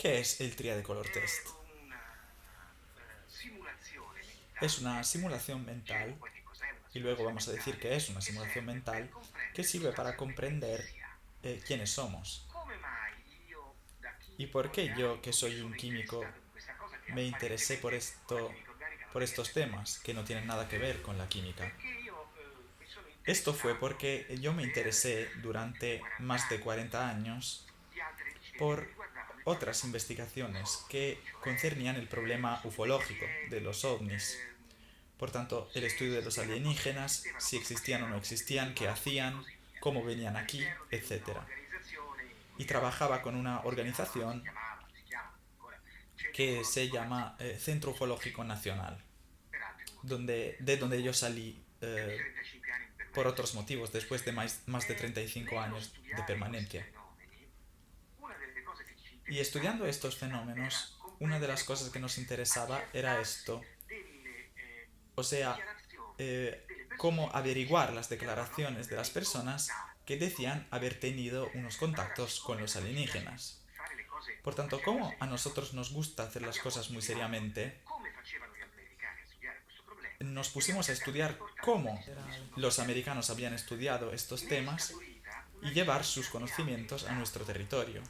¿Qué es el Triade Color Test? Es una simulazione mental, y luego vamos a decir que es una simulación mental, que sirve para comprender quiénes somos. ¿Y por qué yo, que soy un químico, me interesé por estos temas que no tienen nada que ver con la química? Esto fue porque yo me interesé durante más de 40 años por otras investigaciones que concernían el problema ufológico de los ovnis. Por tanto, el estudio de los alienígenas, si existían o no existían, qué hacían, cómo venían aquí, etcétera. Y trabajaba con una organización que se llama Centro Ufológico Nacional, de donde yo salí por otros motivos, después de más de 35 años de permanencia. Y estudiando estos fenómenos, una de las cosas que nos interesaba era esto, o sea, cómo averiguar las declaraciones de las personas que decían haber tenido unos contactos con los alienígenas. Por tanto, como a nosotros nos gusta hacer las cosas muy seriamente, nos pusimos a estudiar cómo los americanos habían estudiado estos temas y llevar sus conocimientos a nuestro territorio.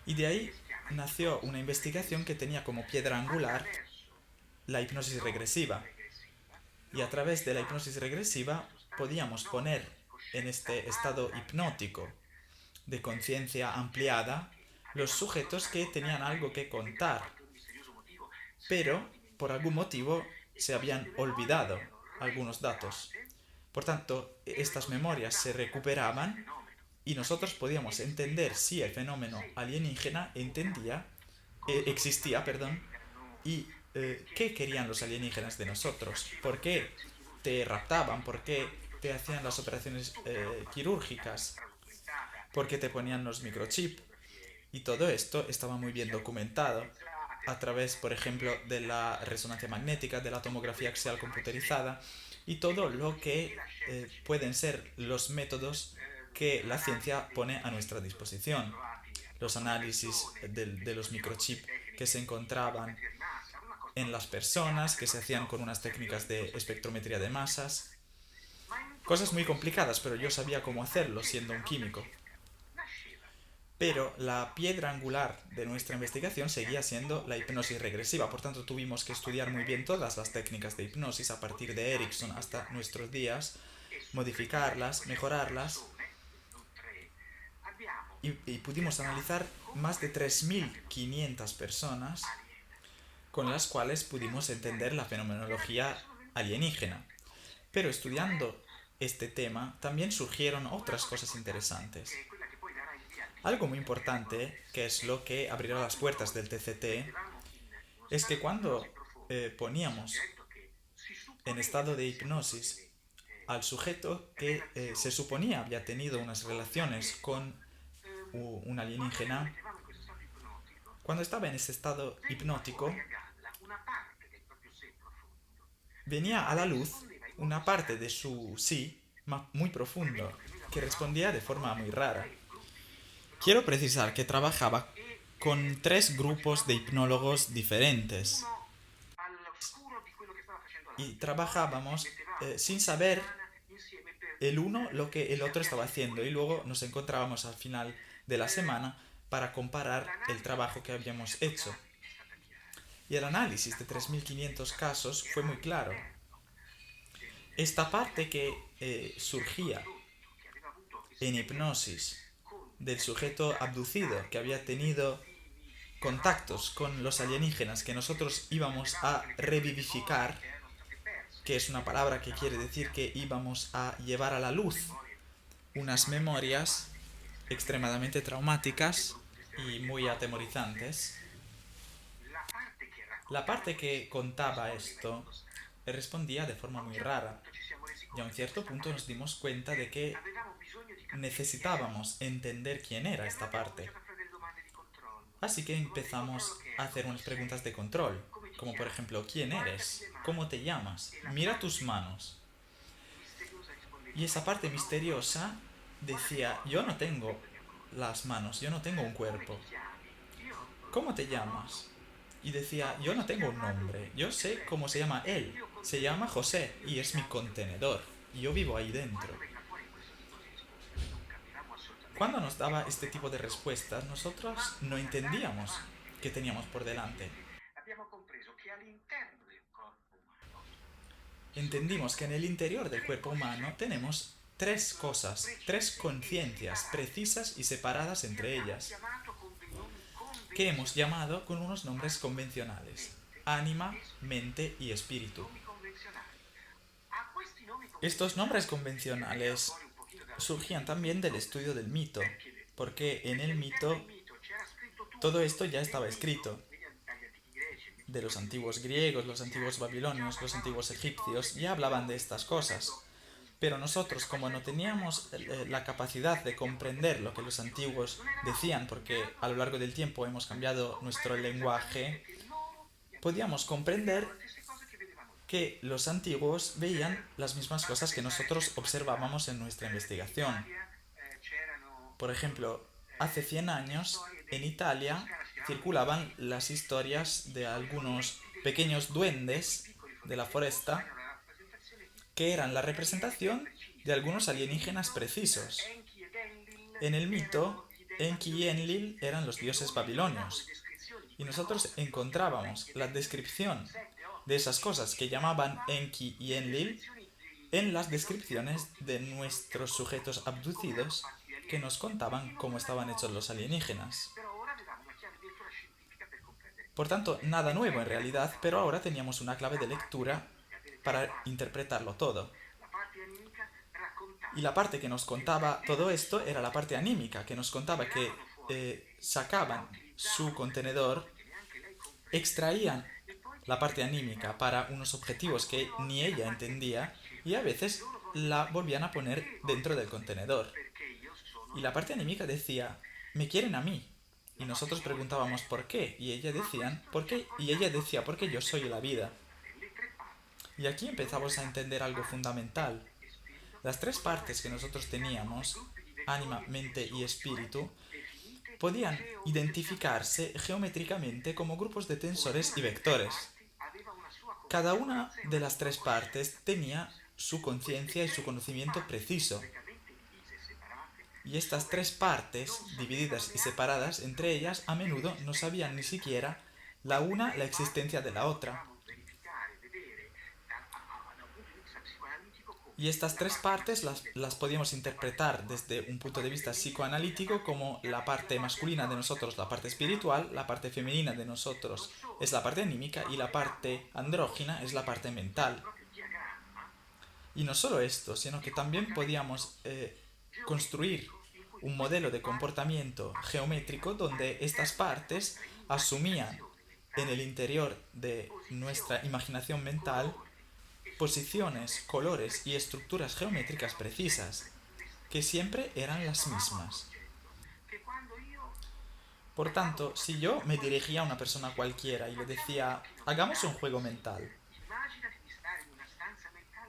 Y de ahí nació una investigación que tenía como piedra angular la hipnosis regresiva. Y a través de la hipnosis regresiva podíamos poner en este estado hipnótico de conciencia ampliada los sujetos que tenían algo que contar, pero por algún motivo se habían olvidado algunos datos. Por tanto, estas memorias se recuperaban y nosotros podíamos entender si el fenómeno alienígena existía, y qué querían los alienígenas de nosotros, por qué te raptaban, por qué te hacían las operaciones quirúrgicas, por qué te ponían los microchips. Y todo esto estaba muy bien documentado a través, por ejemplo, de la resonancia magnética, de la tomografía axial computerizada y todo lo que pueden ser los métodos que la ciencia pone a nuestra disposición. Los análisis de los microchips que se encontraban en las personas, que se hacían con unas técnicas de espectrometría de masas. Cosas muy complicadas, pero yo sabía cómo hacerlo siendo un químico. Pero la piedra angular de nuestra investigación seguía siendo la hipnosis regresiva, por tanto tuvimos que estudiar muy bien todas las técnicas de hipnosis a partir de Erickson hasta nuestros días, modificarlas, mejorarlas, y pudimos analizar más de 3.500 personas con las cuales pudimos entender la fenomenología alienígena. Pero estudiando este tema también surgieron otras cosas interesantes. Algo muy importante, que es lo que abrirá las puertas del TCT, es que cuando poníamos en estado de hipnosis al sujeto que se suponía había tenido unas relaciones con un alienígena, cuando estaba en ese estado hipnótico, venía a la luz una parte de su sí muy profundo, que respondía de forma muy rara. Quiero precisar que trabajaba con 3 grupos de hipnólogos diferentes y trabajábamos sin saber el uno lo que el otro estaba haciendo, y luego nos encontrábamos al final de la semana para comparar el trabajo que habíamos hecho. Y el análisis de 3.500 casos fue muy claro. Esta parte que surgía en hipnosis del sujeto abducido que había tenido contactos con los alienígenas que nosotros íbamos a revivificar, que es una palabra que quiere decir que íbamos a llevar a la luz unas memorias extremadamente traumáticas y muy atemorizantes. La parte que contaba esto respondía de forma muy rara, y a un cierto punto nos dimos cuenta de que necesitábamos entender quién era esta parte. Así que empezamos a hacer unas preguntas de control, como por ejemplo, ¿quién eres? ¿Cómo te llamas? Mira tus manos. Y esa parte misteriosa decía, yo no tengo las manos, yo no tengo un cuerpo. ¿cómo te llamas? Y decía, yo no tengo un nombre, yo sé cómo se llama él. Se llama José y es mi contenedor. Y yo vivo ahí dentro. Cuando nos daba este tipo de respuestas, nosotros no entendíamos qué teníamos por delante. Entendimos que en el interior del cuerpo humano tenemos tres cosas, tres conciencias precisas y separadas entre ellas, que hemos llamado con unos nombres convencionales: ánima, mente y espíritu. Estos nombres convencionales surgían también del estudio del mito, porque en el mito todo esto ya estaba escrito. De los antiguos griegos, los antiguos babilonios, los antiguos egipcios, ya hablaban de estas cosas. Pero nosotros, como no teníamos la capacidad de comprender lo que los antiguos decían, porque a lo largo del tiempo hemos cambiado nuestro lenguaje, podíamos comprender que los antiguos veían las mismas cosas que nosotros observábamos en nuestra investigación. Por ejemplo, hace 100 años, en Italia, circulaban las historias de algunos pequeños duendes de la foresta que eran la representación de algunos alienígenas precisos. En el mito, Enki y Enlil eran los dioses babilonios, y nosotros encontrábamos la descripción de esas cosas que llamaban Enki y Enlil en las descripciones de nuestros sujetos abducidos que nos contaban cómo estaban hechos los alienígenas. Por tanto, nada nuevo en realidad, pero ahora teníamos una clave de lectura para interpretarlo todo. Y la parte que nos contaba todo esto era la parte anímica, que nos contaba que sacaban su contenedor, extraían la parte anímica para unos objetivos que ni ella entendía y a veces la volvían a poner dentro del contenedor. Y la parte anímica decía, me quieren a mí. Y nosotros preguntábamos por qué, y ella decía, porque yo soy la vida. Y aquí empezamos a entender algo fundamental. Las tres partes que nosotros teníamos, ánima, mente y espíritu, podían identificarse geométricamente como grupos de tensores y vectores. Cada una de las tres partes tenía su conciencia y su conocimiento preciso. Y estas tres partes, divididas y separadas entre ellas, a menudo no sabían ni siquiera la una la existencia de la otra. Y estas tres partes las podíamos interpretar desde un punto de vista psicoanalítico como la parte masculina de nosotros, la parte espiritual, la parte femenina de nosotros es la parte anímica y la parte andrógina es la parte mental. Y no solo esto, sino que también podíamos construir un modelo de comportamiento geométrico donde estas partes asumían en el interior de nuestra imaginación mental posiciones, colores y estructuras geométricas precisas, que siempre eran las mismas. Por tanto, si yo me dirigía a una persona cualquiera y le decía, hagamos un juego mental,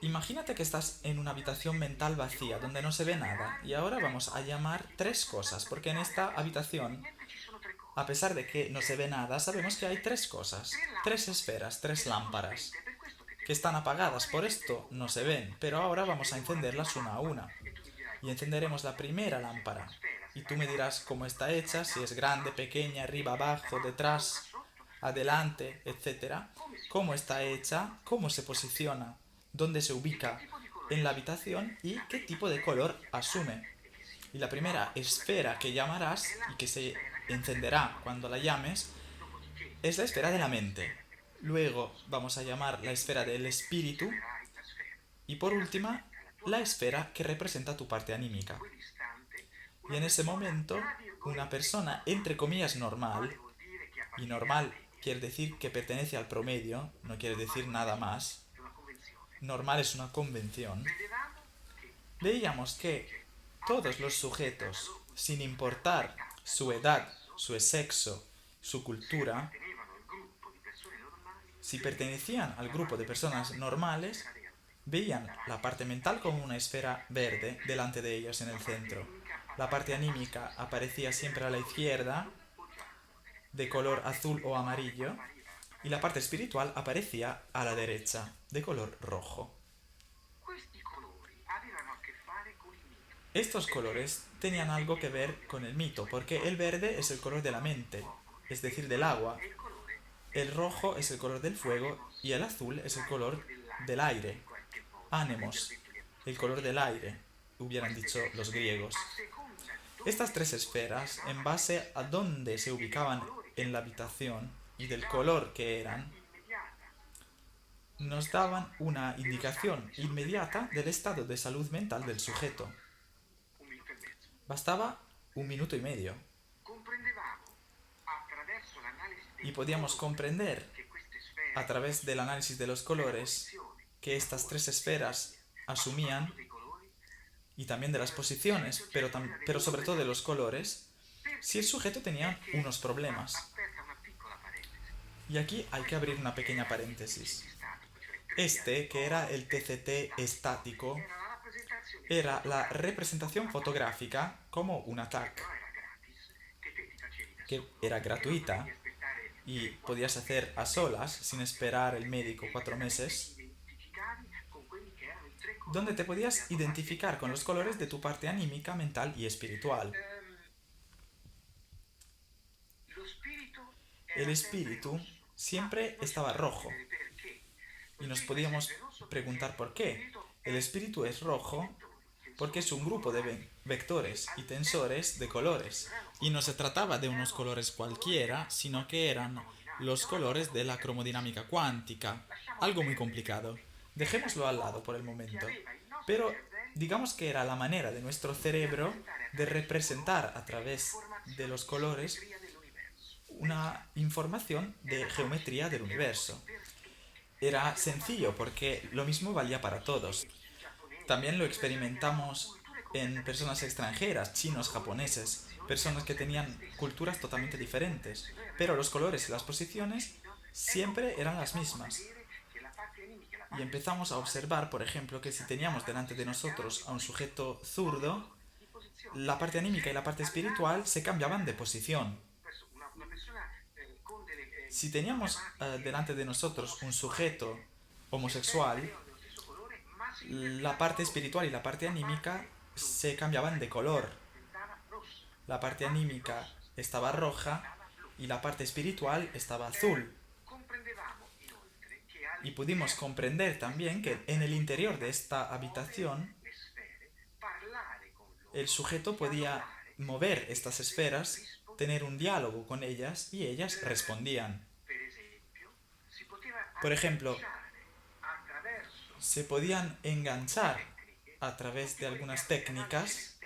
imagínate que estás en una habitación mental vacía, donde no se ve nada, y ahora vamos a llamar tres cosas, porque en esta habitación, a pesar de que no se ve nada, sabemos que hay tres cosas, tres esferas, tres lámparas, que están apagadas, por esto no se ven, pero ahora vamos a encenderlas una a una. Y encenderemos la primera lámpara. Y tú me dirás cómo está hecha, si es grande, pequeña, arriba, abajo, detrás, adelante, etc. Cómo está hecha, cómo se posiciona, dónde se ubica en la habitación y qué tipo de color asume. Y la primera esfera que llamarás y que se encenderá cuando la llames es la esfera de la mente. Luego vamos a llamar la esfera del espíritu y por última la esfera que representa tu parte anímica. Y en ese momento una persona entre comillas normal, y normal quiere decir que pertenece al promedio, no quiere decir nada más, normal es una convención, veíamos que todos los sujetos, sin importar su edad, su sexo, su cultura, si pertenecían al grupo de personas normales, veían la parte mental como una esfera verde delante de ellos en el centro. La parte anímica aparecía siempre a la izquierda, de color azul o amarillo, y la parte espiritual aparecía a la derecha, de color rojo. Estos colores tenían algo que ver con el mito, porque el verde es el color de la mente, es decir, del agua, el rojo es el color del fuego y el azul es el color del aire, ánemos, el color del aire, hubieran dicho los griegos. Estas tres esferas, en base a dónde se ubicaban en la habitación y del color que eran, nos daban una indicación inmediata del estado de salud mental del sujeto. Bastaba 1 minuto y medio. Y podíamos comprender, a través del análisis de los colores, que estas tres esferas asumían, y también de las posiciones, pero sobre todo de los colores, si el sujeto tenía unos problemas. Y aquí hay que abrir una pequeña paréntesis. Que era el TCT estático, era la representación fotográfica como una TAC, que era gratuita y podías hacer a solas, sin esperar el médico 4 meses, donde te podías identificar con los colores de tu parte anímica, mental y espiritual. El espíritu siempre estaba rojo. Y nos podíamos preguntar por qué. El espíritu es rojo porque es un grupo de vectores y tensores de colores. Y no se trataba de unos colores cualquiera, sino que eran los colores de la cromodinámica cuántica. Algo muy complicado. Dejémoslo al lado por el momento. Pero digamos que era la manera de nuestro cerebro de representar a través de los colores una información de geometría del universo. Era sencillo porque lo mismo valía para todos. También lo experimentamos en personas extranjeras, chinos, japoneses, personas que tenían culturas totalmente diferentes, pero los colores y las posiciones siempre eran las mismas. Y empezamos a observar, por ejemplo, que si teníamos delante de nosotros a un sujeto zurdo, la parte anímica y la parte espiritual se cambiaban de posición. Si teníamos delante de nosotros un sujeto homosexual, la parte espiritual y la parte anímica se cambiaban de color. La parte anímica estaba roja y la parte espiritual estaba azul. Y pudimos comprender también que en el interior de esta habitación el sujeto podía mover estas esferas, tener un diálogo con ellas y ellas respondían. Por ejemplo, se podían enganchar a través de algunas técnicas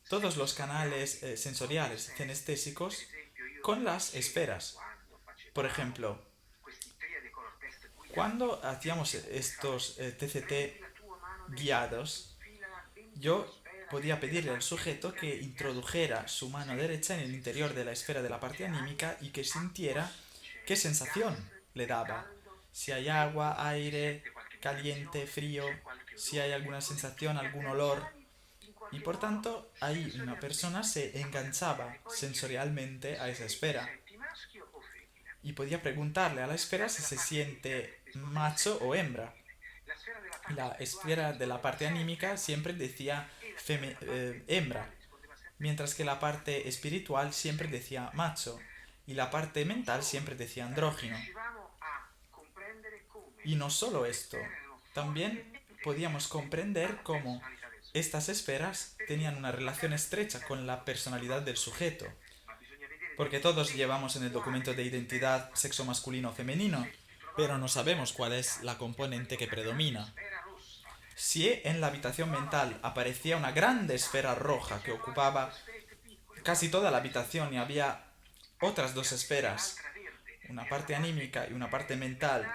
todos los canales sensoriales cinestésicos con las esferas. Por ejemplo, cuando hacíamos estos TCT guiados, yo podía pedirle al sujeto que introdujera su mano derecha en el interior de la esfera de la parte anímica y que sintiera qué sensación le daba. Si hay agua, aire, caliente, frío, si hay alguna sensación, algún olor. Y por tanto, ahí una persona se enganchaba sensorialmente a esa esfera. Y podía preguntarle a la esfera si se siente macho o hembra. La esfera de la parte anímica siempre decía hembra, mientras que la parte espiritual siempre decía macho, y la parte mental siempre decía andrógino. Y no solo esto, también podíamos comprender cómo estas esferas tenían una relación estrecha con la personalidad del sujeto, porque todos llevamos en el documento de identidad sexo masculino o femenino, pero no sabemos cuál es la componente que predomina. Si en la habitación mental aparecía una grande esfera roja que ocupaba casi toda la habitación y había otras dos esferas, una parte anímica y una parte mental,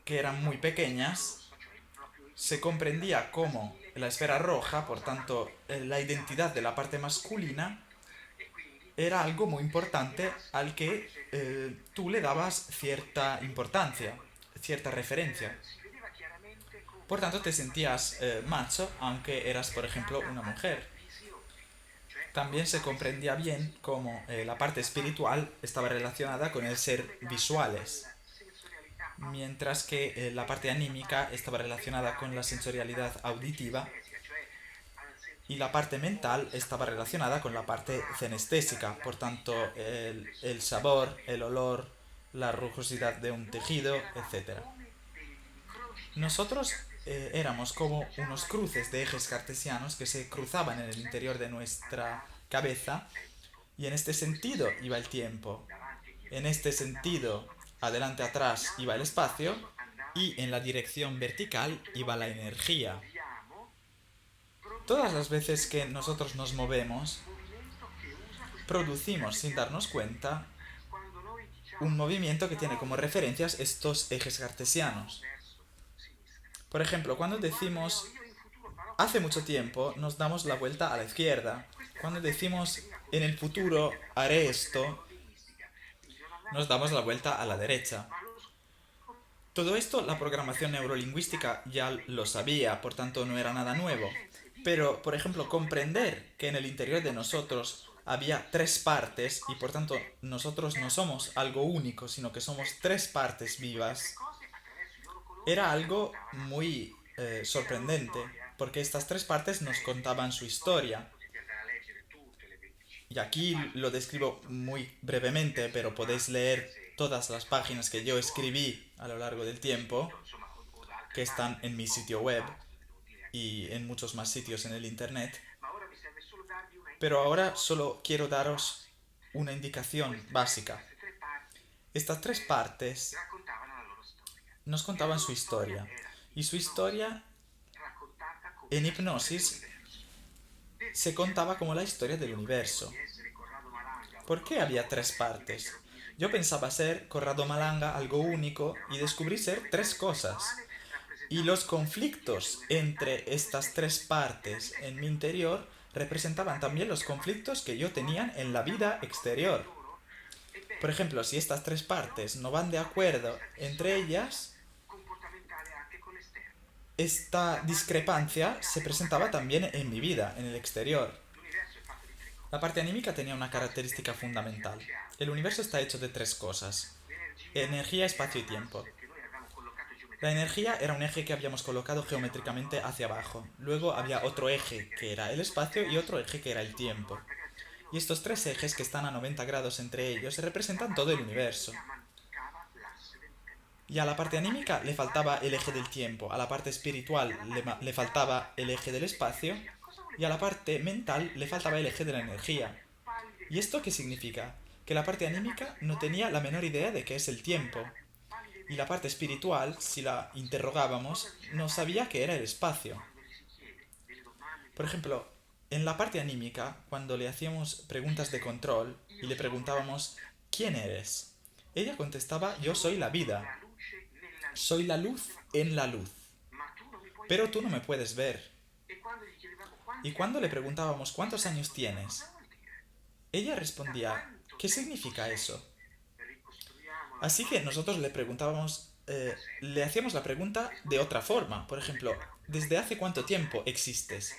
que eran muy pequeñas, se comprendía cómo la esfera roja, por tanto la identidad de la parte masculina, era algo muy importante al que tú le dabas cierta importancia, cierta referencia. Por tanto te sentías macho aunque eras, por ejemplo, una mujer. también se comprendía bien cómo la parte espiritual estaba relacionada con el ser visuales, mientras que la parte anímica estaba relacionada con la sensorialidad auditiva y la parte mental estaba relacionada con la parte cenestésica, por tanto el sabor, el olor, la rugosidad de un tejido, etc. Nosotros éramos como unos cruces de ejes cartesianos que se cruzaban en el interior de nuestra cabeza y en este sentido iba el tiempo, en este sentido adelante atrás iba el espacio y en la dirección vertical iba la energía. Todas las veces que nosotros nos movemos, producimos sin darnos cuenta un movimiento que tiene como referencias estos ejes cartesianos. Por ejemplo, cuando decimos hace mucho tiempo, nos damos la vuelta a la izquierda. Cuando decimos en el futuro haré esto, nos damos la vuelta a la derecha. Todo esto la programación neurolingüística ya lo sabía, por tanto no era nada nuevo. Pero, por ejemplo, comprender que en el interior de nosotros había tres partes y por tanto nosotros no somos algo único, sino que somos tres partes vivas, era algo muy sorprendente, porque estas tres partes nos contaban su historia. Y aquí lo describo muy brevemente, pero podéis leer todas las páginas que yo escribí a lo largo del tiempo, que están en mi sitio web y en muchos más sitios en el internet. Pero ahora solo quiero daros una indicación básica. Estas tres partes nos contaban su historia. Y su historia en hipnosis se contaba como la historia del universo. ¿Por qué había tres partes? Yo pensaba ser Corrado Malanga algo único y descubrí ser tres cosas. Y los conflictos entre estas tres partes en mi interior representaban también los conflictos que yo tenía en la vida exterior. Por ejemplo, si estas tres partes no van de acuerdo entre ellas, esta discrepancia se presentaba también en mi vida, en el exterior. La parte anímica tenía una característica fundamental. El universo está hecho de tres cosas: energía, espacio y tiempo. La energía era un eje que habíamos colocado geométricamente hacia abajo. Luego había otro eje que era el espacio y otro eje que era el tiempo. Y estos tres ejes que están a 90 grados entre ellos representan todo el universo. Y a la parte anímica le faltaba el eje del tiempo, a la parte espiritual le faltaba el eje del espacio y a la parte mental le faltaba el eje de la energía. ¿Y esto qué significa? Que la parte anímica no tenía la menor idea de qué es el tiempo. Y la parte espiritual, si la interrogábamos, no sabía qué era el espacio. Por ejemplo, en la parte anímica, cuando le hacíamos preguntas de control y le preguntábamos ¿quién eres?, ella contestaba: yo soy la vida. Soy la luz en la luz. Pero tú no me puedes ver. Y cuando le preguntábamos ¿cuántos años tienes?, ella respondía: ¿qué significa eso? Así que nosotros le preguntábamos, le hacíamos la pregunta de otra forma. Por ejemplo, ¿desde hace cuánto tiempo existes?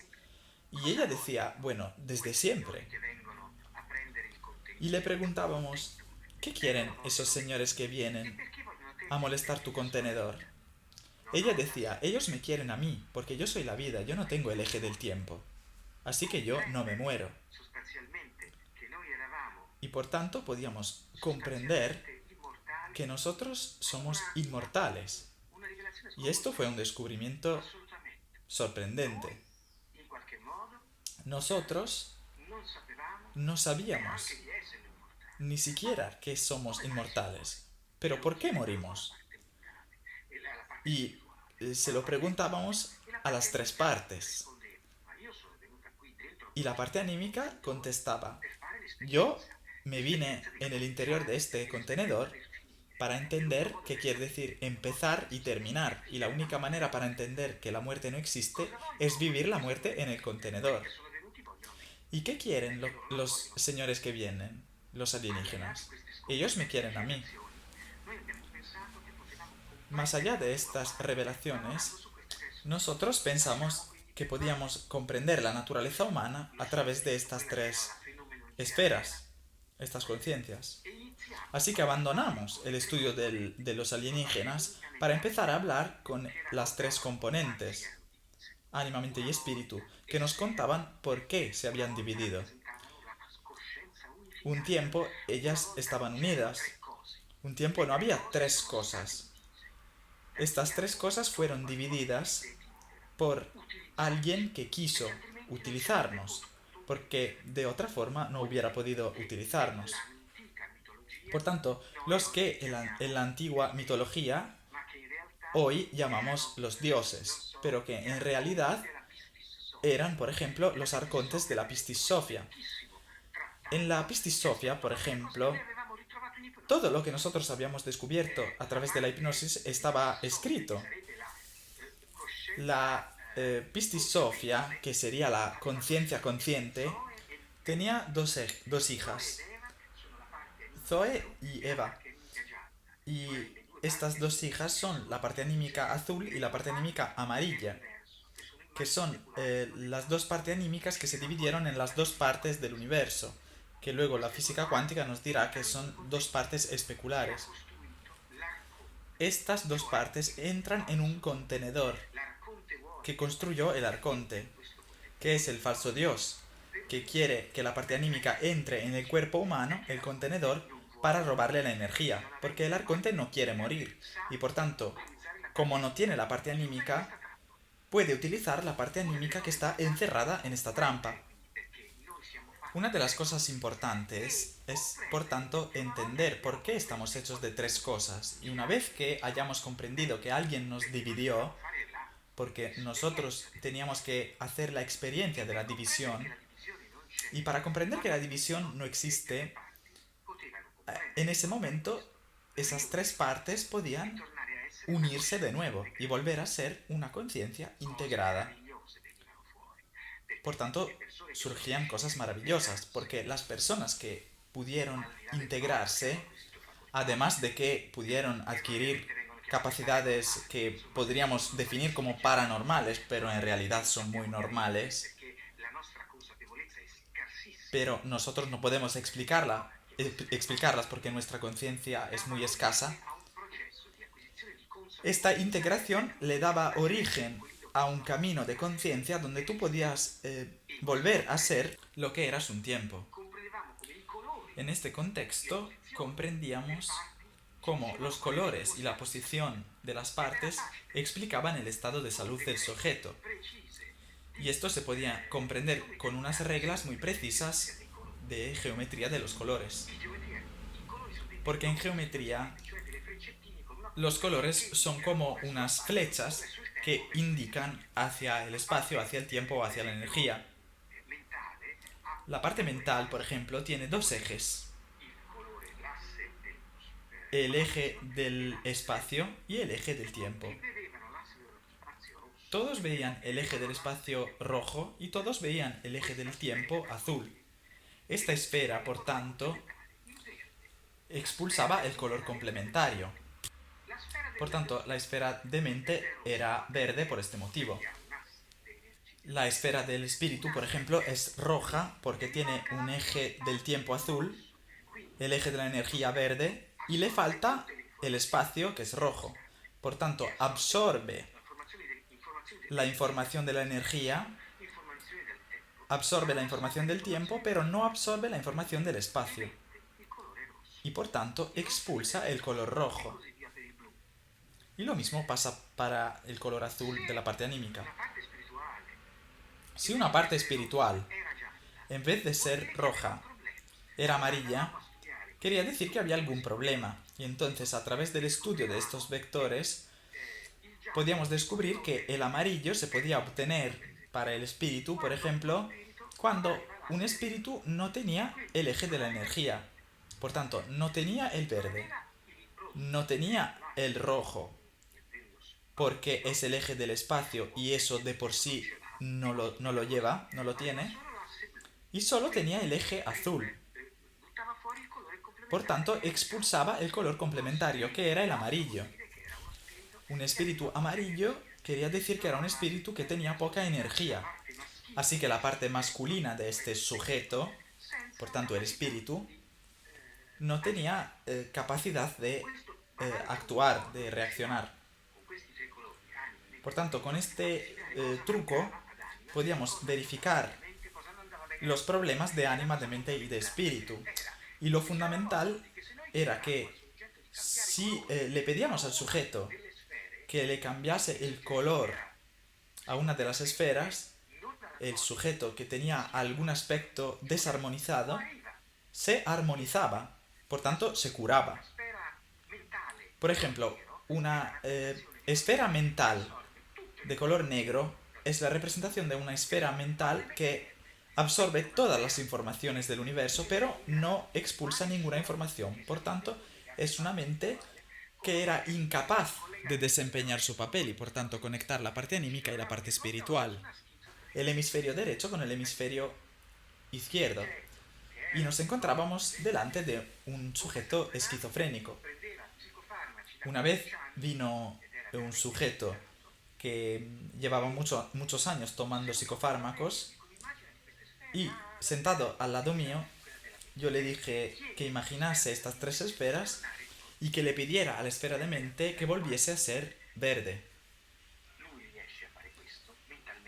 Y ella decía: bueno, desde siempre. Y le preguntábamos: ¿qué quieren esos señores que vienen a molestar tu contenedor? Ella decía: ellos me quieren a mí, porque yo soy la vida, yo no tengo el eje del tiempo. Así que yo no me muero. Y por tanto podíamos comprender que nosotros somos inmortales. Y esto fue un descubrimiento sorprendente. Nosotros no sabíamos ni siquiera que somos inmortales. Pero ¿por qué morimos? Y se lo preguntábamos a las tres partes. Y la parte anímica contestaba: yo me vine en el interior de este contenedor para entender qué quiere decir empezar y terminar. Y la única manera para entender que la muerte no existe es vivir la muerte en el contenedor. ¿Y qué quieren los señores que vienen? Los alienígenas. Ellos me quieren a mí. Más allá de estas revelaciones, nosotros pensamos que podíamos comprender la naturaleza humana a través de estas tres esferas, estas conciencias. Así que abandonamos el estudio de los alienígenas para empezar a hablar con las tres componentes, ánima, mente y espíritu, que nos contaban por qué se habían dividido. Un tiempo ellas estaban unidas. Un tiempo no había tres cosas. Estas tres cosas fueron divididas por alguien que quiso utilizarnos, porque de otra forma no hubiera podido utilizarnos. Por tanto, los que en la antigua mitología hoy llamamos los dioses, pero que en realidad eran, por ejemplo, los arcontes de la Pistis Sophia. En la Pistis Sophia, por ejemplo, todo lo que nosotros habíamos descubierto a través de la hipnosis estaba escrito. La Pistis Sophia, que sería la conciencia consciente, tenía dos hijas, Zoe y Eva. Y estas dos hijas son la parte anímica azul y la parte anímica amarilla, que son las dos partes anímicas que se dividieron en las dos partes del universo, que luego la física cuántica nos dirá que son dos partes especulares. Estas dos partes entran en un contenedor que construyó el arconte, que es el falso dios, que quiere que la parte anímica entre en el cuerpo humano, el contenedor, para robarle la energía, porque el arconte no quiere morir, y por tanto, como no tiene la parte anímica, puede utilizar la parte anímica que está encerrada en esta trampa. Una de las cosas importantes es, por tanto, entender por qué estamos hechos de tres cosas, y una vez que hayamos comprendido que alguien nos dividió, porque nosotros teníamos que hacer la experiencia de la división, y para comprender que la división no existe, en ese momento esas tres partes podían unirse de nuevo y volver a ser una conciencia integrada. Por tanto, surgían cosas maravillosas, porque las personas que pudieron integrarse, además de que pudieron adquirir capacidades que podríamos definir como paranormales, pero en realidad son muy normales, pero nosotros no podemos explicarlas porque nuestra conciencia es muy escasa. Esta integración le daba origen a un camino de conciencia donde tú podías volver a ser lo que eras un tiempo. En este contexto comprendíamos cómo los colores y la posición de las partes explicaban el estado de salud del sujeto. Y esto se podía comprender con unas reglas muy precisas de geometría de los colores. Porque en geometría los colores son como unas flechas que indican hacia el espacio, hacia el tiempo o hacia la energía. La parte mental, por ejemplo, tiene dos ejes. El eje del espacio y el eje del tiempo. Todos veían el eje del espacio rojo y todos veían el eje del tiempo azul. Esta esfera, por tanto, expulsaba el color complementario. Por tanto, la esfera de mente era verde por este motivo. La esfera del espíritu, por ejemplo, es roja porque tiene un eje del tiempo azul, el eje de la energía verde, y le falta el espacio, que es rojo. Por tanto, absorbe la información de la energía, absorbe la información del tiempo, pero no absorbe la información del espacio. Y por tanto, expulsa el color rojo. Y lo mismo pasa para el color azul de la parte anímica. Si una parte espiritual, en vez de ser roja, era amarilla, quería decir que había algún problema. Y entonces, a través del estudio de estos vectores, podíamos descubrir que el amarillo se podía obtener para el espíritu, por ejemplo, cuando un espíritu no tenía el eje de la energía. Por tanto, no tenía el verde, no tenía el rojo, porque es el eje del espacio y eso de por sí no lo lleva, no lo tiene, y solo tenía el eje azul. Por tanto, expulsaba el color complementario, que era el amarillo. Un espíritu amarillo quería decir que era un espíritu que tenía poca energía. Así que la parte masculina de este sujeto, por tanto el espíritu, no tenía capacidad de actuar, de reaccionar. Por tanto, con este truco podíamos verificar los problemas de ánima, de mente y de espíritu. Y lo fundamental era que si le pedíamos al sujeto que le cambiase el color a una de las esferas, el sujeto que tenía algún aspecto desarmonizado se armonizaba, por tanto se curaba. Por ejemplo, una esfera mental de color negro es la representación de una esfera mental que absorbe todas las informaciones del universo, pero no expulsa ninguna información. Por tanto, es una mente que era incapaz de desempeñar su papel y, por tanto, conectar la parte anímica y la parte espiritual. El hemisferio derecho con el hemisferio izquierdo. Y nos encontrábamos delante de un sujeto esquizofrénico. Una vez vino un sujeto que llevaba muchos años tomando psicofármacos y sentado al lado mío yo le dije que imaginase estas tres esferas y que le pidiera a la esfera de mente que volviese a ser verde.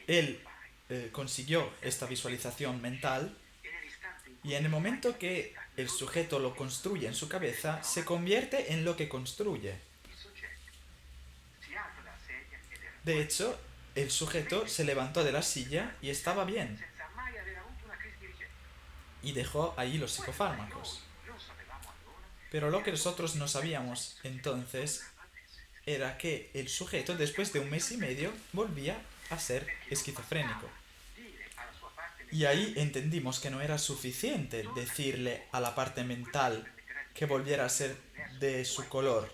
Él consiguió esta visualización mental y en el momento que el sujeto lo construye en su cabeza, se convierte en lo que construye. De hecho, el sujeto se levantó de la silla y estaba bien. Y dejó ahí los psicofármacos. Pero lo que nosotros no sabíamos entonces era que el sujeto, después de un mes y medio, volvía a ser esquizofrénico. Y ahí entendimos que no era suficiente decirle a la parte mental que volviera a ser de su color,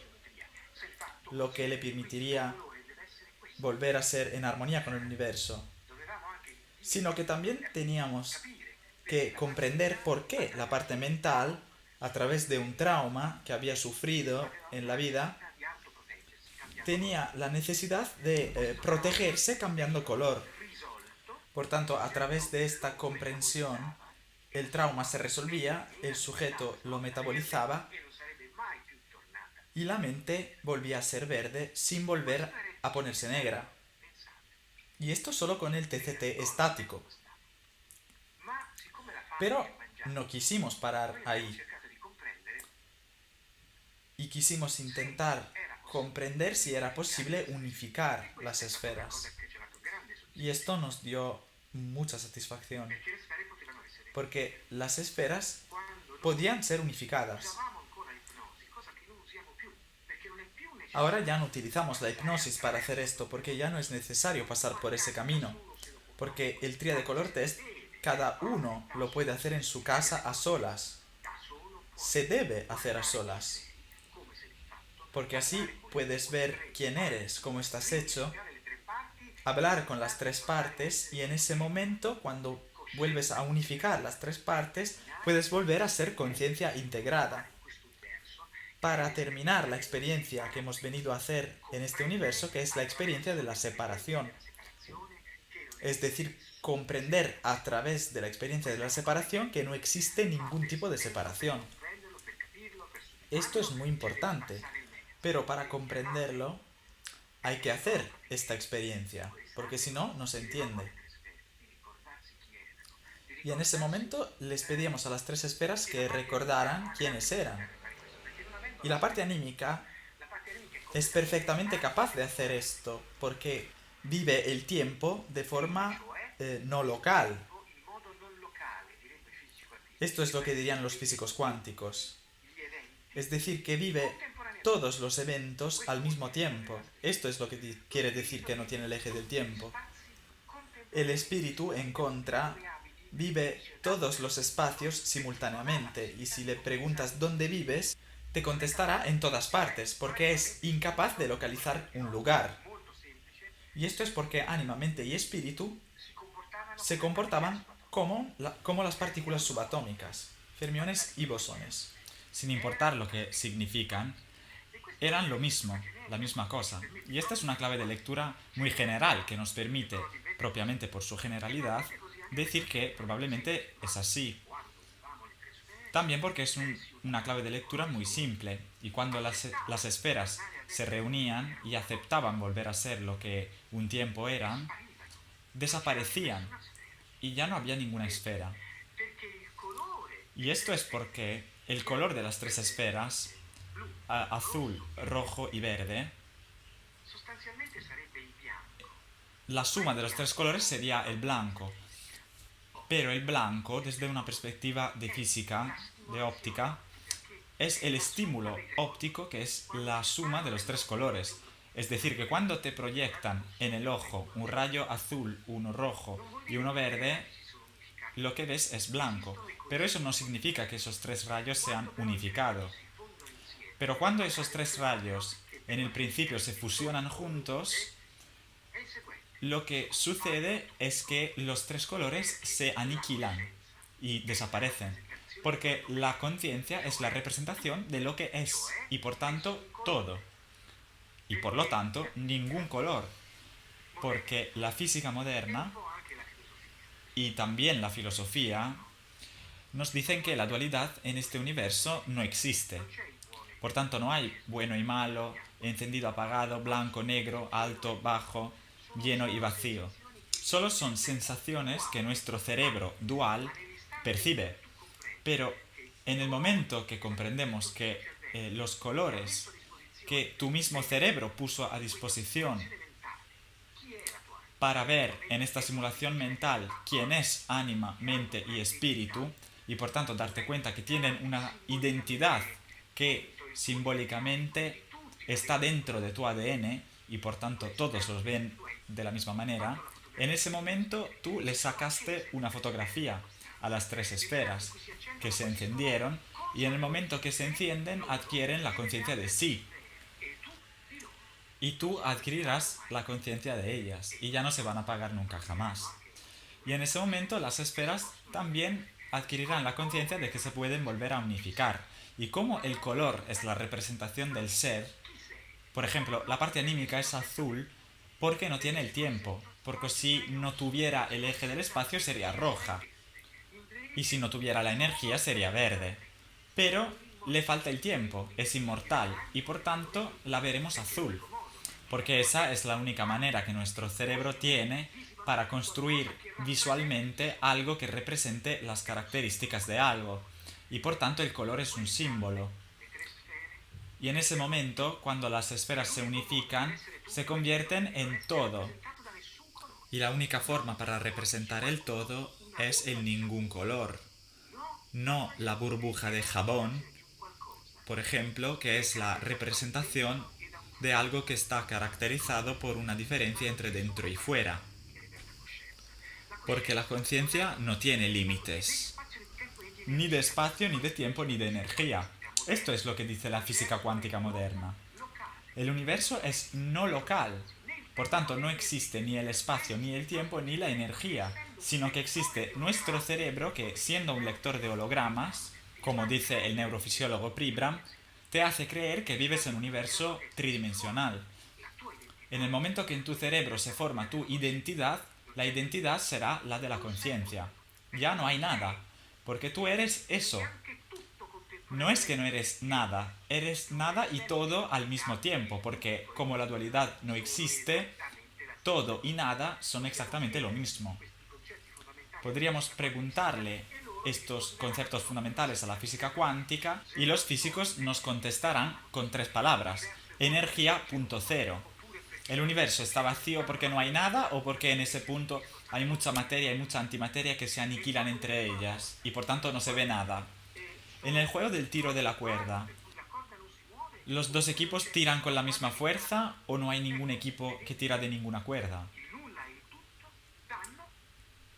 lo que le permitiría volver a ser en armonía con el universo, sino que también teníamos que comprender por qué la parte mental, a través de un trauma que había sufrido en la vida, tenía la necesidad de protegerse cambiando color. Por tanto, a través de esta comprensión, el trauma se resolvía, el sujeto lo metabolizaba y la mente volvía a ser verde sin volver a ponerse negra. Y esto solo con el TCT estático. Pero no quisimos parar ahí. Y quisimos intentar comprender si era posible unificar las esferas. Y esto nos dio mucha satisfacción. Porque las esferas podían ser unificadas. Ahora ya no utilizamos la hipnosis para hacer esto, porque ya no es necesario pasar por ese camino. Porque el Tríade Color Test, cada uno lo puede hacer en su casa a solas. Se debe hacer a solas. Porque así puedes ver quién eres, cómo estás hecho, hablar con las tres partes y en ese momento, cuando vuelves a unificar las tres partes, puedes volver a ser conciencia integrada. Para terminar la experiencia que hemos venido a hacer en este universo, que es la experiencia de la separación. Es decir, comprender a través de la experiencia de la separación que no existe ningún tipo de separación. Esto es muy importante, pero para comprenderlo hay que hacer esta experiencia, porque si no, no se entiende. Y en ese momento les pedíamos a las tres esferas que recordaran quiénes eran. Y la parte anímica es perfectamente capaz de hacer esto, porque vive el tiempo de forma no local. Esto es lo que dirían los físicos cuánticos. Es decir, que vive todos los eventos al mismo tiempo. Esto es lo que quiere decir que no tiene el eje del tiempo. El espíritu, en contra, vive todos los espacios simultáneamente, y si le preguntas dónde vives, te contestará en todas partes, porque es incapaz de localizar un lugar. Y esto es porque ánima, mente y espíritu se comportaban como las partículas subatómicas, fermiones y bosones. Sin importar lo que significan, eran lo mismo, la misma cosa. Y esta es una clave de lectura muy general que nos permite, propiamente por su generalidad, decir que probablemente es así. También porque es una clave de lectura muy simple, y cuando las esferas se reunían y aceptaban volver a ser lo que un tiempo eran, desaparecían y ya no había ninguna esfera. Y esto es porque el color de las tres esferas, azul, rojo y verde, la suma de los tres colores sería el blanco. Pero el blanco, desde una perspectiva de física, de óptica, es el estímulo óptico que es la suma de los tres colores. Es decir, que cuando te proyectan en el ojo un rayo azul, uno rojo y uno verde, lo que ves es blanco. Pero eso no significa que esos tres rayos se han unificado. Pero cuando esos tres rayos en el principio se fusionan juntos, lo que sucede es que los tres colores se aniquilan y desaparecen. Porque la conciencia es la representación de lo que es y por tanto todo. Y por lo tanto ningún color. Porque la física moderna y también la filosofía nos dicen que la dualidad en este universo no existe. Por tanto no hay bueno y malo, encendido, apagado, blanco, negro, alto, bajo, lleno y vacío. Solo son sensaciones que nuestro cerebro dual percibe. Pero en el momento que comprendemos que los colores que tu mismo cerebro puso a disposición para ver en esta simulación mental quién es ánima, mente y espíritu, y por tanto darte cuenta que tienen una identidad que simbólicamente está dentro de tu ADN y por tanto todos los ven de la misma manera, en ese momento tú le sacaste una fotografía a las tres esferas que se encendieron y en el momento que se encienden adquieren la conciencia de sí. Y tú adquirirás la conciencia de ellas y ya no se van a apagar nunca jamás. Y en ese momento las esferas también adquirirán la conciencia de que se pueden volver a unificar. Y como el color es la representación del ser, por ejemplo, la parte anímica es azul porque no tiene el tiempo, porque si no tuviera el eje del espacio sería roja, y si no tuviera la energía sería verde. Pero le falta el tiempo, es inmortal, y por tanto la veremos azul, porque esa es la única manera que nuestro cerebro tiene para construir visualmente algo que represente las características de algo, y por tanto el color es un símbolo. Y en ese momento, cuando las esferas se unifican, se convierten en todo. Y la única forma para representar el todo es el ningún color. No la burbuja de jabón, por ejemplo, que es la representación de algo que está caracterizado por una diferencia entre dentro y fuera. Porque la conciencia no tiene límites, ni de espacio, ni de tiempo, ni de energía. Esto es lo que dice la física cuántica moderna. El universo es no local, por tanto no existe ni el espacio, ni el tiempo, ni la energía, sino que existe nuestro cerebro que, siendo un lector de hologramas, como dice el neurofisiólogo Pribram, te hace creer que vives en un universo tridimensional. En el momento que en tu cerebro se forma tu identidad, la identidad será la de la conciencia. Ya no hay nada, porque tú eres eso. No es que no eres nada y todo al mismo tiempo, porque como la dualidad no existe, todo y nada son exactamente lo mismo. Podríamos preguntarle estos conceptos fundamentales a la física cuántica y los físicos nos contestarán con tres palabras. Energía punto cero. ¿El universo está vacío porque no hay nada o porque en ese punto hay mucha materia y mucha antimateria que se aniquilan entre ellas y por tanto no se ve nada? En el juego del tiro de la cuerda, ¿los dos equipos tiran con la misma fuerza o no hay ningún equipo que tira de ninguna cuerda?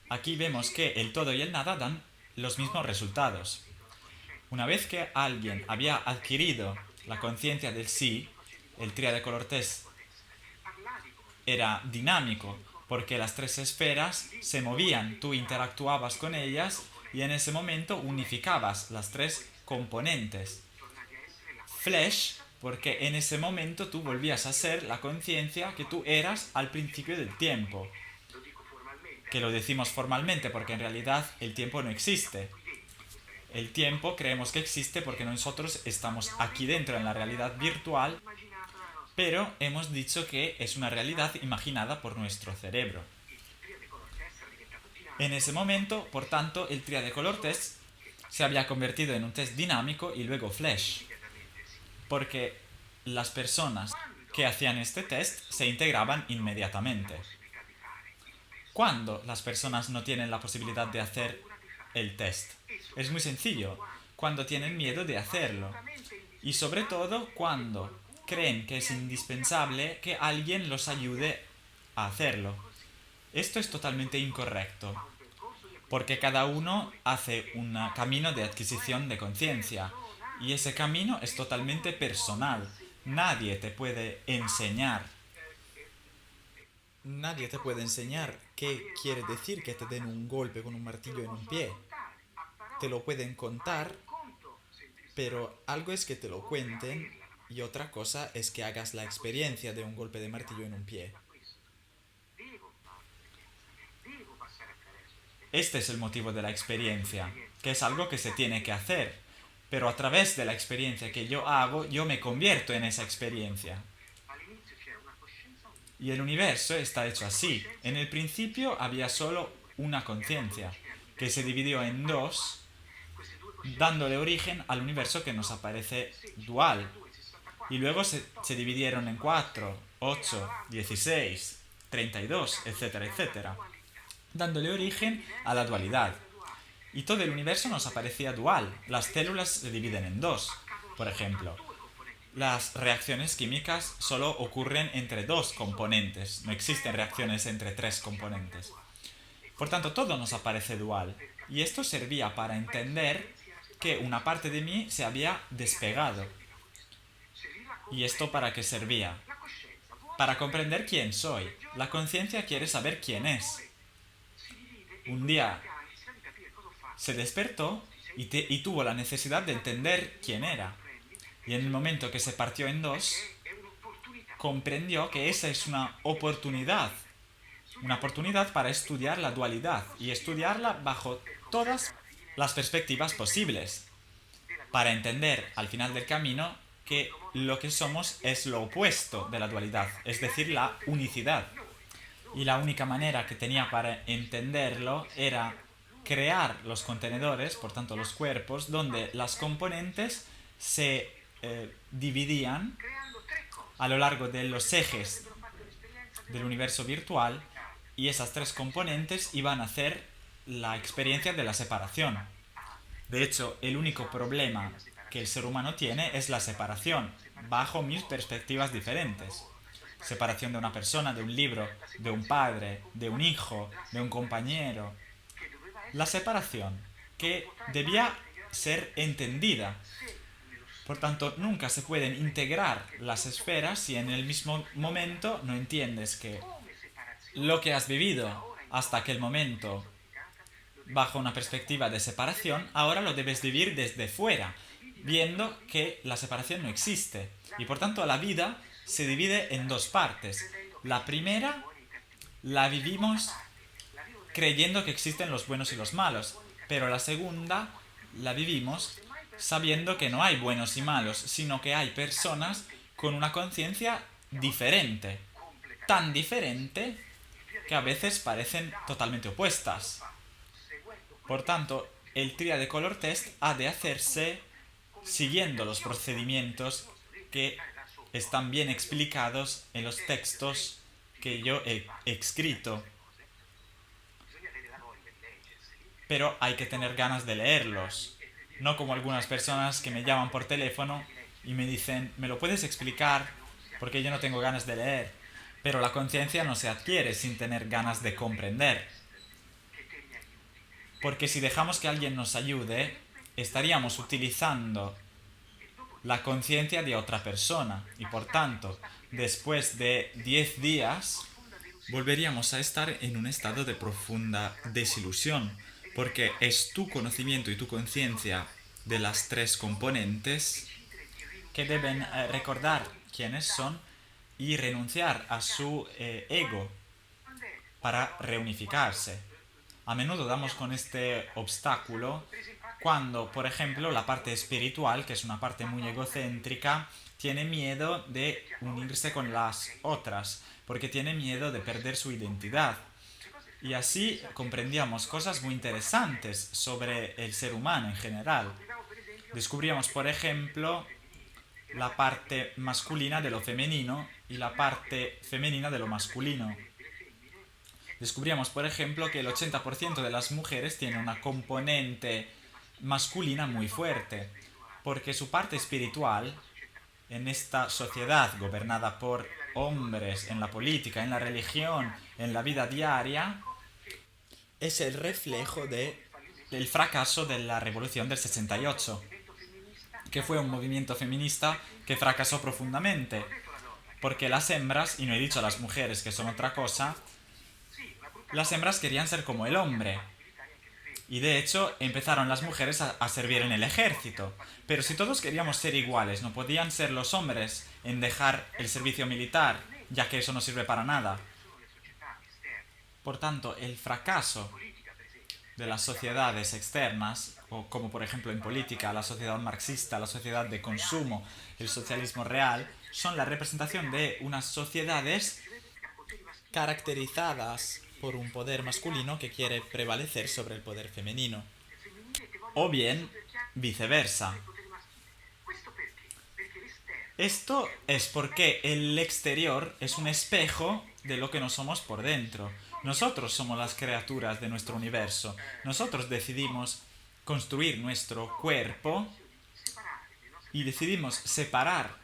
Aquí vemos que el todo y el nada dan los mismos resultados. Una vez que alguien había adquirido la conciencia del sí, el tríade color test era dinámico, porque las tres esferas se movían, tú interactuabas con ellas y en ese momento unificabas las tres componentes. Flash porque en ese momento tú volvías a ser la conciencia que tú eras al principio del tiempo. Que lo decimos formalmente porque en realidad el tiempo no existe. El tiempo creemos que existe porque nosotros estamos aquí dentro en la realidad virtual, pero hemos dicho que es una realidad imaginada por nuestro cerebro. En ese momento, por tanto, el Triade Color Test se había convertido en un test dinámico y luego flash, porque las personas que hacían este test se integraban inmediatamente. ¿Cuándo las personas no tienen la posibilidad de hacer el test? Es muy sencillo, cuando tienen miedo de hacerlo. Y sobre todo cuando creen que es indispensable que alguien los ayude a hacerlo. Esto es totalmente incorrecto, porque cada uno hace un camino de adquisición de conciencia, y ese camino es totalmente personal. Nadie te puede enseñar. Nadie te puede enseñar qué quiere decir que te den un golpe con un martillo en un pie. Te lo pueden contar, pero algo es que te lo cuenten y otra cosa es que hagas la experiencia de un golpe de martillo en un pie. Este es el motivo de la experiencia, que es algo que se tiene que hacer, pero a través de la experiencia que yo hago, yo me convierto en esa experiencia. Y el universo está hecho así. En el principio había solo una conciencia, que se dividió en dos, dándole origen al universo que nos aparece dual. Y luego se dividieron en 4, 8, 16, 32, etcétera, etcétera, dándole origen a la dualidad. Y todo el universo nos aparecía dual. Las células se dividen en dos, por ejemplo. Las reacciones químicas solo ocurren entre dos componentes, no existen reacciones entre tres componentes. Por tanto, todo nos aparece dual. Y esto servía para entender que una parte de mí se había despegado. ¿Y esto para qué servía? Para comprender quién soy. La conciencia quiere saber quién es. Un día se despertó y tuvo la necesidad de entender quién era. Y en el momento que se partió en dos, comprendió que esa es una oportunidad para estudiar la dualidad y estudiarla bajo todas las perspectivas posibles, para entender al final del camino que lo que somos es lo opuesto de la dualidad, es decir, la unicidad. Y la única manera que tenía para entenderlo era crear los contenedores, por tanto los cuerpos, donde las componentes se dividían a lo largo de los ejes del universo virtual, y esas tres componentes iban a hacer la experiencia de la separación. De hecho, el único problema que el ser humano tiene es la separación, bajo mis perspectivas diferentes. Separación de una persona, de un libro, de un padre, de un hijo, de un compañero. La separación, que debía ser entendida. Por tanto, nunca se pueden integrar las esferas si en el mismo momento no entiendes que lo que has vivido hasta aquel momento bajo una perspectiva de separación, ahora lo debes vivir desde fuera, viendo que la separación no existe. Y por tanto la vida se divide en dos partes. La primera la vivimos creyendo que existen los buenos y los malos, pero la segunda la vivimos sabiendo que no hay buenos y malos, sino que hay personas con una conciencia diferente, tan diferente que a veces parecen totalmente opuestas. Por tanto, el Triade Color Test ha de hacerse siguiendo los procedimientos que están bien explicados en los textos que yo he escrito. Pero hay que tener ganas de leerlos. No como algunas personas que me llaman por teléfono y me dicen, ¿me lo puedes explicar? Porque yo no tengo ganas de leer. Pero la conciencia no se adquiere sin tener ganas de comprender. Porque si dejamos que alguien nos ayude, estaríamos utilizando la conciencia de otra persona. Y por tanto, después de 10 días, volveríamos a estar en un estado de profunda desilusión. Porque es tu conocimiento y tu conciencia de las tres componentes que deben recordar quiénes son y renunciar a su ego para reunificarse. A menudo damos con este obstáculo cuando, por ejemplo, la parte espiritual, que es una parte muy egocéntrica, tiene miedo de unirse con las otras, porque tiene miedo de perder su identidad. Y así comprendíamos cosas muy interesantes sobre el ser humano en general. Descubríamos, por ejemplo, la parte masculina de lo femenino y la parte femenina de lo masculino. Descubríamos, por ejemplo, que el 80% de las mujeres tiene una componente masculina muy fuerte, porque su parte espiritual, en esta sociedad gobernada por hombres, en la política, en la religión, en la vida diaria, es el reflejo del fracaso de la revolución del 68, que fue un movimiento feminista que fracasó profundamente, porque las hembras, y no he dicho las mujeres que son otra cosa, las hembras querían ser como el hombre. Y de hecho empezaron las mujeres a servir en el ejército. Pero si todos queríamos ser iguales, no podían ser los hombres en dejar el servicio militar, ya que eso no sirve para nada. Por tanto, el fracaso de las sociedades externas, o como por ejemplo en política, la sociedad marxista, la sociedad de consumo, el socialismo real, son la representación de unas sociedades caracterizadas por un poder masculino que quiere prevalecer sobre el poder femenino. O bien, viceversa. Esto es porque el exterior es un espejo de lo que no somos por dentro. Nosotros somos las criaturas de nuestro universo. Nosotros decidimos construir nuestro cuerpo y decidimos separar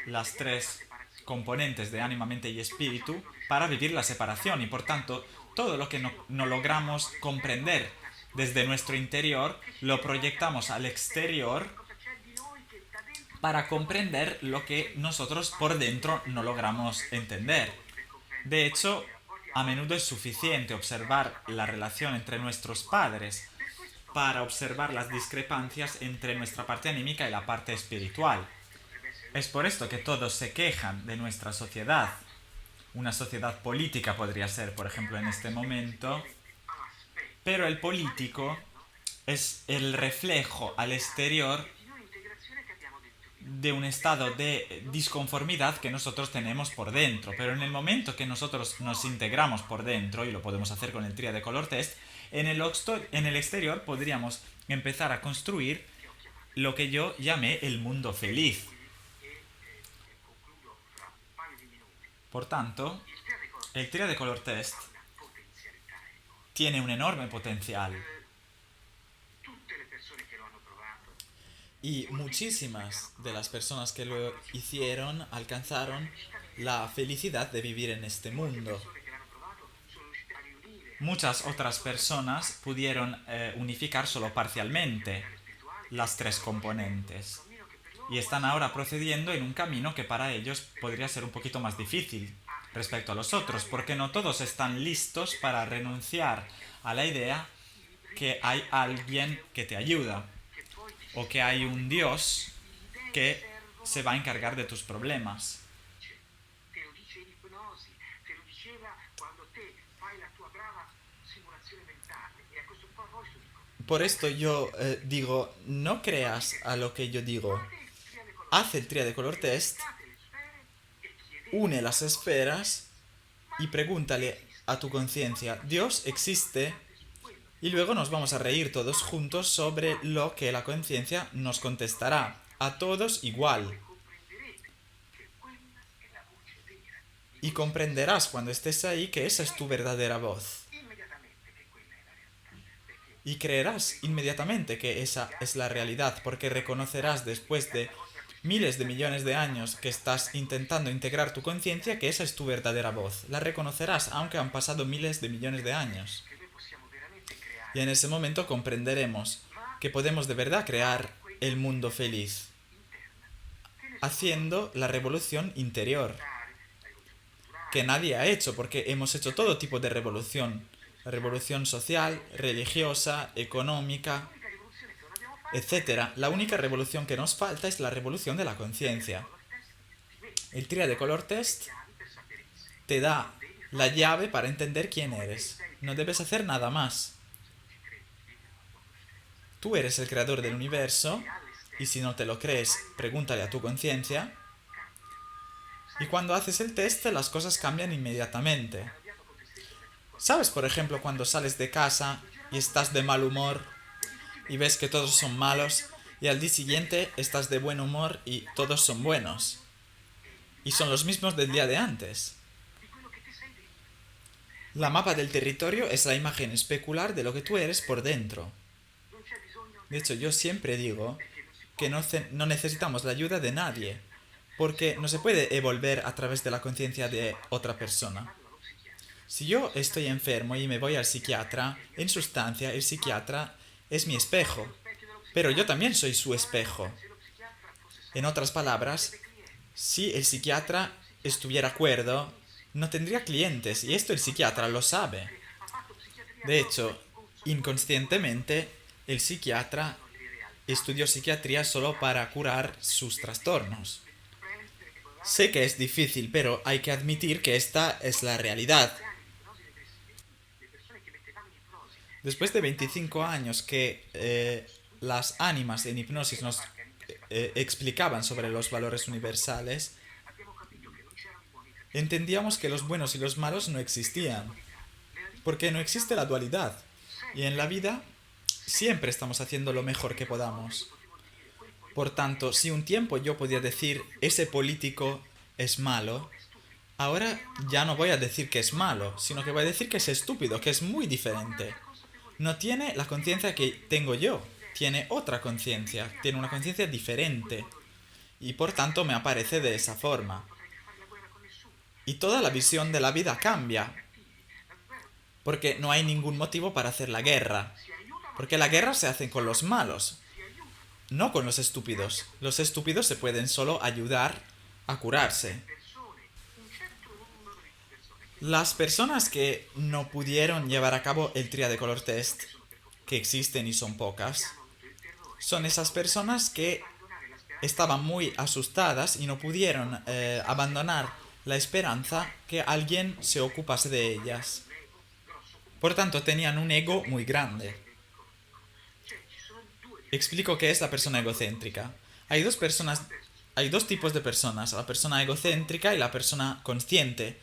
las tres componentes de ánima, mente y espíritu para vivir la separación, y por tanto todo lo que no logramos comprender desde nuestro interior lo proyectamos al exterior para comprender lo que nosotros por dentro no logramos entender. De hecho, a menudo es suficiente observar la relación entre nuestros padres para observar las discrepancias entre nuestra parte anímica y la parte espiritual. Es por esto que todos se quejan de nuestra sociedad. Una sociedad política podría ser, por ejemplo, en este momento, pero el político es el reflejo al exterior de un estado de disconformidad que nosotros tenemos por dentro. Pero en el momento que nosotros nos integramos por dentro, y lo podemos hacer con el Tríade Color Test, en el exterior podríamos empezar a construir lo que yo llamé el mundo feliz. Por tanto, el Tríade Color Test tiene un enorme potencial. Y muchísimas de las personas que lo hicieron alcanzaron la felicidad de vivir en este mundo. Muchas otras personas pudieron unificar solo parcialmente las tres componentes. Y están ahora procediendo en un camino que para ellos podría ser un poquito más difícil respecto a los otros, porque no todos están listos para renunciar a la idea que hay alguien que te ayuda, o que hay un Dios que se va a encargar de tus problemas. Por esto yo digo, no creas a lo que yo digo. Haz el Tríade Color Test, une las esferas y pregúntale a tu conciencia, ¿Dios existe? Y luego nos vamos a reír todos juntos sobre lo que la conciencia nos contestará. A todos igual. Y comprenderás cuando estés ahí que esa es tu verdadera voz. Y creerás inmediatamente que esa es la realidad, porque reconocerás después de miles de millones de años que estás intentando integrar tu conciencia que esa es tu verdadera voz. La reconocerás aunque han pasado miles de millones de años. Y en ese momento comprenderemos que podemos de verdad crear el mundo feliz, haciendo la revolución interior, que nadie ha hecho, porque hemos hecho todo tipo de revolución. Revolución social, religiosa, económica. etcétera. La única revolución que nos falta es la revolución de la conciencia. El TRIA de color test te da la llave para entender quién eres. No debes hacer nada más. Tú eres el creador del universo, y si no te lo crees, pregúntale a tu conciencia. Y cuando haces el test, las cosas cambian inmediatamente. ¿Sabes, por ejemplo, cuando sales de casa y estás de mal humor y ves que todos son malos, y al día siguiente estás de buen humor y todos son buenos? Y son los mismos del día de antes. La mapa del territorio es la imagen especular de lo que tú eres por dentro. De hecho, yo siempre digo que no necesitamos la ayuda de nadie, porque no se puede evolver a través de la conciencia de otra persona. Si yo estoy enfermo y me voy al psiquiatra, en sustancia el psiquiatra es mi espejo, pero yo también soy su espejo. En otras palabras, si el psiquiatra estuviera cuerdo, no tendría clientes, y esto el psiquiatra lo sabe. De hecho, inconscientemente, el psiquiatra estudió psiquiatría solo para curar sus trastornos. Sé que es difícil, pero hay que admitir que esta es la realidad. Después de 25 años que las ánimas en hipnosis nos explicaban sobre los valores universales, entendíamos que los buenos y los malos no existían, porque no existe la dualidad. Y en la vida siempre estamos haciendo lo mejor que podamos. Por tanto, si un tiempo yo podía decir ese político es malo, ahora ya no voy a decir que es malo, sino que voy a decir que es estúpido, que es muy diferente. No tiene la conciencia que tengo yo, tiene otra conciencia, tiene una conciencia diferente. Y por tanto me aparece de esa forma. Y toda la visión de la vida cambia. Porque no hay ningún motivo para hacer la guerra. Porque la guerra se hace con los malos, no con los estúpidos. Los estúpidos se pueden solo ayudar a curarse. Las personas que no pudieron llevar a cabo el TRIA de color test, que existen y son pocas, son esas personas que estaban muy asustadas y no pudieron abandonar la esperanza que alguien se ocupase de ellas. Por tanto, tenían un ego muy grande. Explico qué es la persona egocéntrica. Hay dos tipos de personas, la persona egocéntrica y la persona consciente.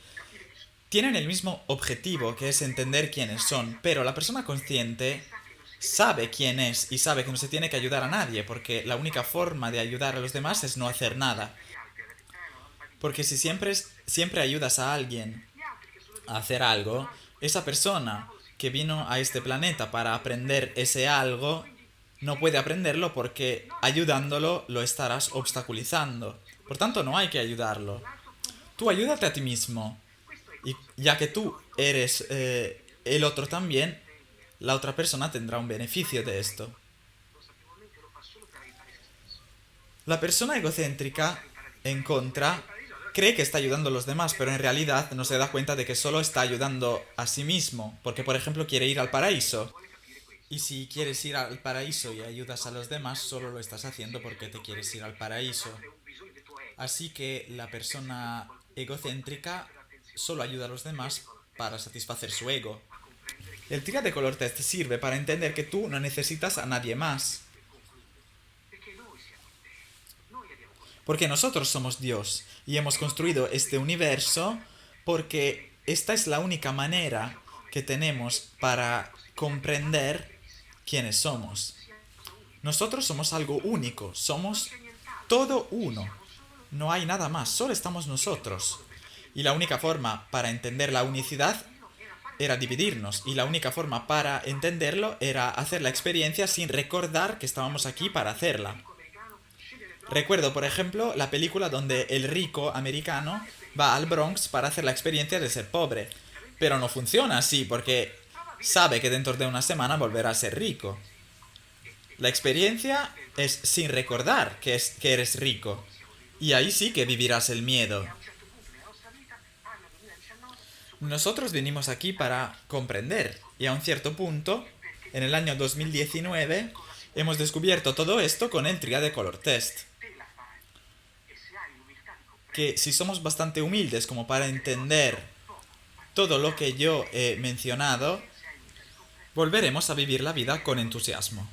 Tienen el mismo objetivo, que es entender quiénes son, pero la persona consciente sabe quién es y sabe que no se tiene que ayudar a nadie, porque la única forma de ayudar a los demás es no hacer nada. Porque si siempre ayudas a alguien a hacer algo, esa persona que vino a este planeta para aprender ese algo no puede aprenderlo porque ayudándolo lo estarás obstaculizando. Por tanto, no hay que ayudarlo. Tú ayúdate a ti mismo. Y ya que tú eres el otro también, la otra persona tendrá un beneficio de esto. La persona egocéntrica, en contra, cree que está ayudando a los demás, pero en realidad no se da cuenta de que solo está ayudando a sí mismo, porque por ejemplo quiere ir al paraíso. Y si quieres ir al paraíso y ayudas a los demás, solo lo estás haciendo porque te quieres ir al paraíso. Así que la persona egocéntrica solo ayuda a los demás para satisfacer su ego. El TRIA de color test sirve para entender que tú no necesitas a nadie más. Porque nosotros somos Dios y hemos construido este universo porque esta es la única manera que tenemos para comprender quiénes somos. Nosotros somos algo único, somos todo uno. No hay nada más, solo estamos nosotros. Y la única forma para entender la unicidad era dividirnos. Y la única forma para entenderlo era hacer la experiencia sin recordar que estábamos aquí para hacerla. Recuerdo, por ejemplo, la película donde el rico americano va al Bronx para hacer la experiencia de ser pobre. Pero no funciona así, porque sabe que dentro de una semana volverá a ser rico. La experiencia es sin recordar que eres rico. Y ahí sí que vivirás el miedo. Nosotros venimos aquí para comprender. Y a un cierto punto, en el año 2019, Hemos descubierto todo esto con el Triade Color Test. Que si somos bastante humildes como para entender todo lo que yo he mencionado, volveremos a vivir la vida con entusiasmo.